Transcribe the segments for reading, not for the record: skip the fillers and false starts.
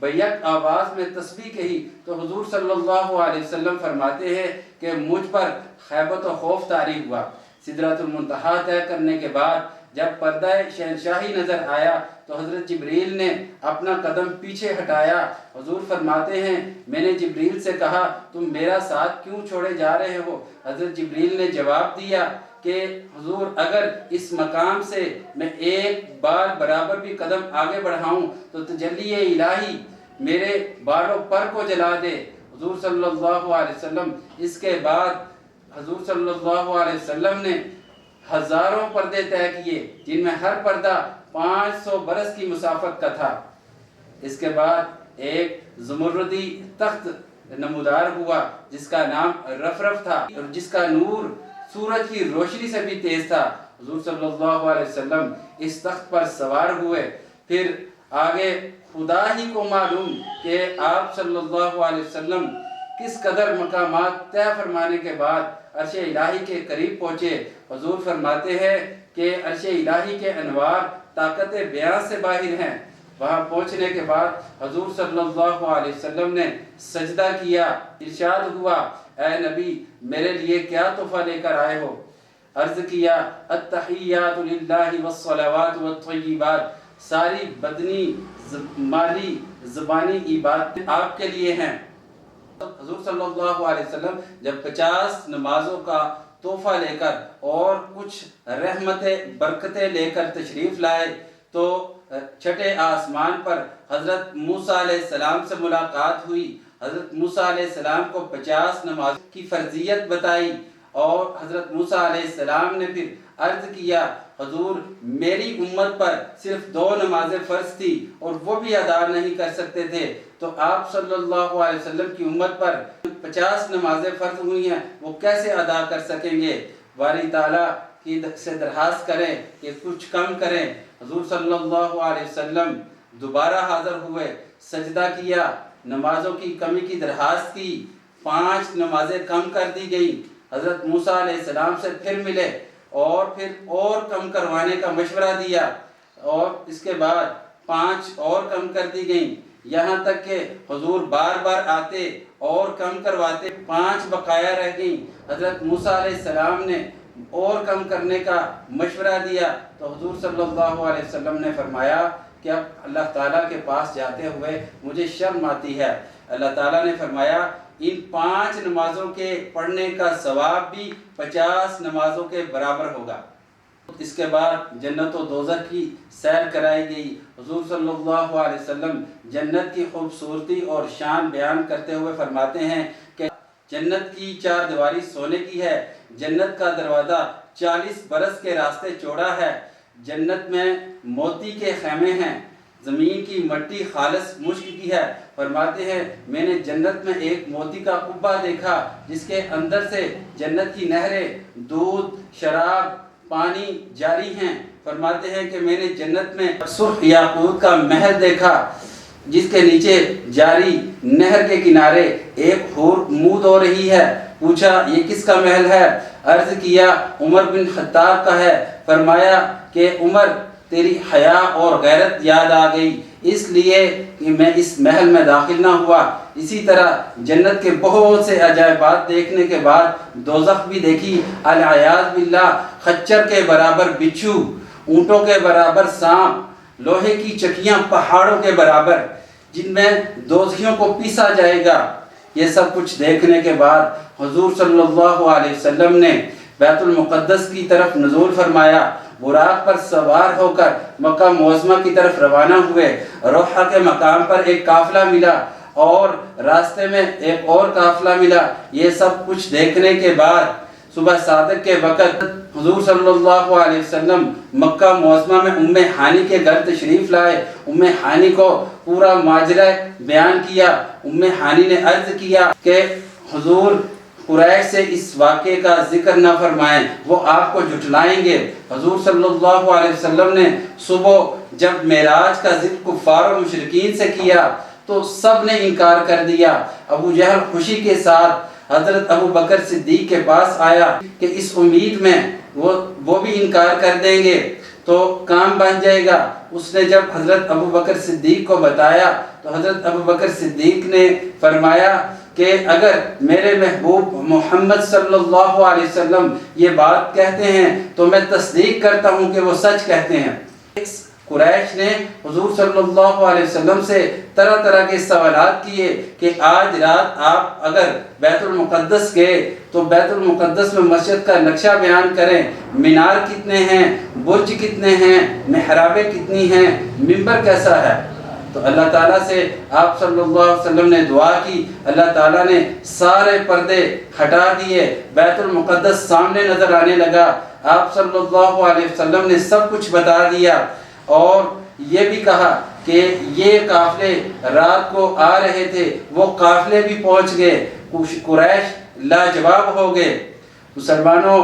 Back آواز میں تسبیح کہی تو حضور صلی اللہ علیہ وسلم فرماتے ہیں کہ مجھ پر خیبت و خوف طاری ہوا۔ سدرۃ المنتہا طے کرنے کے بعد جب پردہ شہنشاہی نظر آیا تو حضرت جبریل نے اپنا قدم پیچھے ہٹایا۔ حضور فرماتے ہیں میں نے جبریل سے کہا تم میرا ساتھ کیوں چھوڑے جا رہے ہو؟ حضرت جبریل نے جواب دیا کہ حضور اگر اس مقام سے میں ایک بار برابر بھی قدم آگے بڑھاؤں تو تجلی الہی میرے بالوں پر کو جلا دے۔ حضور صلی اللہ علیہ وسلم اس کے بعد حضور صلی اللہ علیہ وسلم نے ہزاروں پردے طے کیے جن میں ہر پردہ 500 برس کی مسافت کا تھا۔ اس کے بعد ایک زمردی تخت نمودار ہوا جس کا نام رفرف تھا اور جس کا نور سورج کی روشنی سے بھی تیز تھا۔ حضور صلی اللہ علیہ وسلم اس تخت پر سوار ہوئے۔ پھر آگے خدا ہی کو معلوم کہ آپ صلی اللہ علیہ وسلم کس قدر مقامات طے فرمانے کے بعد عرش الہی کے قریب پہنچے۔ حضور فرماتے ہیں کہ عرش الہی کے انوار طاقت بیان سے باہر ہیں۔ وہاں پہنچنے کے بعد حضور صلی اللہ علیہ وسلم نے سجدہ کیا۔ ارشاد ہوا اے نبی میرے لیے کیا تحفہ لے کر آئے ہو؟ عرض کیا التحیات للہ والصلوات والطیبات، ساری بدنی مالی زبانی عبادت آپ کے لیے ہیں۔ حضور صلی اللہ علیہ وسلم جب 50 نمازوں کا تحفہ لے کر اور کچھ رحمتیں برکتیں لے کر تشریف لائے تو چھٹے آسمان پر حضرت موسیٰ علیہ السلام سے ملاقات ہوئی۔ حضرت موسیٰ علیہ السلام کو 50 نماز کی فرضیت بتائی اور حضرت موسیٰ علیہ السلام نے پھر عرض کیا حضور میری امت پر صرف 2 نمازیں فرض تھی اور وہ بھی ادا نہیں کر سکتے تھے، تو آپ صلی اللہ علیہ وسلم کی امت پر 50 نمازیں فرض ہوئی ہیں وہ کیسے ادا کر سکیں گے؟ باری تعالیٰ کی سے درخواست کریں کہ کچھ کم کریں۔ حضور صلی اللہ علیہ وسلم دوبارہ حاضر ہوئے، سجدہ کیا، نمازوں کی کمی کی درخواست کی، 5 نمازیں کم کر دی گئی۔ حضرت موسیٰ علیہ السلام سے پھر ملے اور پھر اور کم کروانے کا مشورہ دیا اور اس کے بعد 5 اور کم کر دی گئیں، یہاں تک کہ حضور بار بار آتے اور کم کرواتے، 5 بقایا رہ گئیں۔ حضرت موسیٰ علیہ السلام نے اور کم کرنے کا مشورہ دیا تو حضور صلی اللہ علیہ وسلم نے فرمایا کہ اب اللہ تعالیٰ کے پاس جاتے ہوئے مجھے شرم آتی ہے۔ اللہ تعالیٰ نے فرمایا ان 5 نمازوں کے پڑھنے کا ثواب بھی 50 نمازوں کے برابر ہوگا۔ اس کے بعد جنت و دوزخ کی سیر کرائی گئی۔ حضور صلی اللہ علیہ وسلم جنت کی خوبصورتی اور شان بیان کرتے ہوئے فرماتے ہیں کہ جنت کی 4 دیواری سونے کی ہے، جنت کا دروازہ 40 برس کے راستے چوڑا ہے، جنت میں موتی کے خیمے ہیں، زمین کی مٹی خالص مشک کی ہے۔ فرماتے ہیں میں نے جنت میں ایک موتی کا قبہ دیکھا جس کے اندر سے جنت کی نہریں دودھ شراب پانی جاری ہیں۔ فرماتے ہیں کہ میں نے جنت میں سرخ یاقوت کا محل دیکھا جس کے نیچے جاری نہر کے کنارے ایک حور منہ دھو رہی ہے۔ پوچھا یہ کس کا محل ہے؟ عرض کیا عمر بن خطاب کا ہے۔ فرمایا کہ عمر تیری حیا اور غیرت یاد آ گئی اس لیے کہ میں اس محل میں داخل نہ ہوا۔ اسی طرح جنت کے بہت سے عجائبات دیکھنے کے بعد دوزخ بھی دیکھی۔ العیاذ باللہ، خچر کے برابر بچھو، اونٹوں کے برابر سانپ، لوہے کی چکیاں پہاڑوں کے برابر جن میں دوزخیوں کو پیسا جائے گا۔ یہ سب کچھ دیکھنے کے بعد حضور صلی اللہ علیہ وسلم نے بیت المقدس کی طرف نزول فرمایا، براق پر سوار ہو کر مکہ معظمہ کی طرف روانہ ہوئے۔ روحہ کے مقام پر ایک قافلہ ملا اور راستے میں ایک اور قافلہ ملا۔ یہ سب کچھ دیکھنے کے بعد صبح صادق کے وقت حضور صلی اللہ علیہ وسلم مکہ معظمہ میں ام ہانی کے گھر تشریف لائے۔ ام ہانی کو پورا ماجرا بیان کیا۔ ام ہانی نے عرض کیا کہ حضور قریش سے اس واقعے کا ذکر نہ فرمائیں، وہ آپ کو جھٹلائیں گے۔ حضور صلی اللہ علیہ وسلم نے صبح جب معراج کا ذکر کفار و مشرکین سے کیا تو سب نے انکار کر دیا۔ ابو جہل خوشی کے ساتھ حضرت ابو بکر صدیق کے پاس آیا کہ اس امید میں وہ بھی انکار کر دیں گے۔ تو کام بن جائے گا۔ اس نے جب حضرت ابو بکر صدیق کو بتایا تو حضرت ابو بکر صدیق نے فرمایا کہ اگر میرے محبوب محمد صلی اللہ علیہ وسلم یہ بات کہتے ہیں تو میں تصدیق کرتا ہوں کہ وہ سچ کہتے ہیں۔ قریش نے حضور صلی اللہ علیہ وسلم سے طرح طرح کے سوالات کیے کہ آج رات آپ اگر بیت المقدس گئے تو بیت المقدس میں مسجد کا نقشہ بیان کریں، مینار کتنے ہیں، برج کتنے ہیں، محرابیں کتنی ہیں، منبر کیسا ہے۔ تو اللہ تعالیٰ سے آپ صلی اللہ علیہ وسلم نے دعا کی، اللہ تعالیٰ نے سارے پردے ہٹا دیے، بیت المقدس سامنے نظر آنے لگا، آپ صلی اللہ علیہ وسلم نے سب کچھ بتا دیا اور یہ بھی کہا کہ یہ قافلے رات کو آ رہے تھے، وہ قافلے بھی پہنچ گئے، قریش لاجواب ہو گئے۔ مسلمانوں،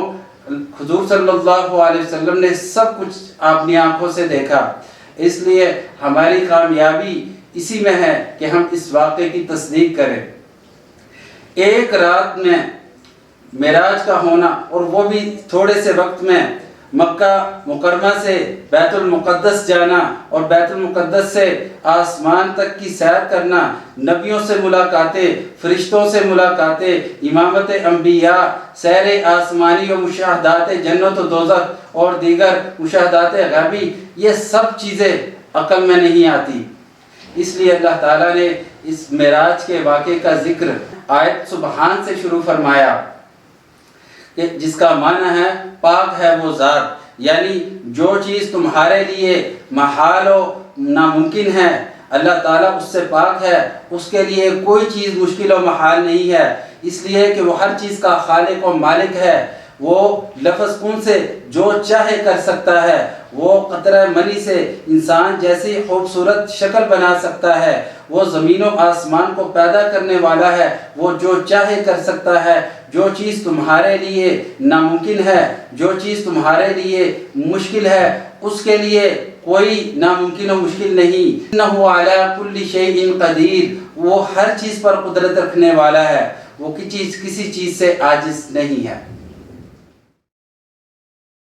حضور صلی اللہ علیہ وسلم نے سب کچھ اپنی آنکھوں سے دیکھا، اس لیے ہماری کامیابی اسی میں ہے کہ ہم اس واقعے کی تصدیق کریں۔ ایک رات میں معراج کا ہونا اور وہ بھی تھوڑے سے وقت میں مکہ مکرمہ سے بیت المقدس جانا اور بیت المقدس سے آسمان تک کی سیر کرنا، نبیوں سے ملاقاتیں، فرشتوں سے ملاقاتیں، امامت انبیاء، سیر آسمانی و مشاہدات جنت و دوزخ اور دیگر مشاہدات غیبی، یہ سب چیزیں عقل میں نہیں آتی۔ اس لیے اللہ تعالیٰ نے اس معراج کے واقعے کا ذکر آیت سبحان سے شروع فرمایا کہ جس کا معنی ہے پاک ہے وہ ذات، یعنی جو چیز تمہارے لیے محال و ناممکن ہے اللہ تعالیٰ اس سے پاک ہے، اس کے لیے کوئی چیز مشکل و محال نہیں ہے، اس لیے کہ وہ ہر چیز کا خالق و مالک ہے۔ وہ لفظ کن سے جو چاہے کر سکتا ہے، وہ قطرہ منی سے انسان جیسی خوبصورت شکل بنا سکتا ہے، وہ زمین و آسمان کو پیدا کرنے والا ہے، وہ جو چاہے کر سکتا ہے۔ جو چیز تمہارے لیے ناممکن ہے، جو چیز تمہارے لیے مشکل ہے، اس کے لیے کوئی ناممکن و مشکل نہیں۔ انہ علی کل شیء قدیر، وہ ہر چیز پر قدرت رکھنے والا ہے، وہ کسی چیز سے عاجز نہیں ہے۔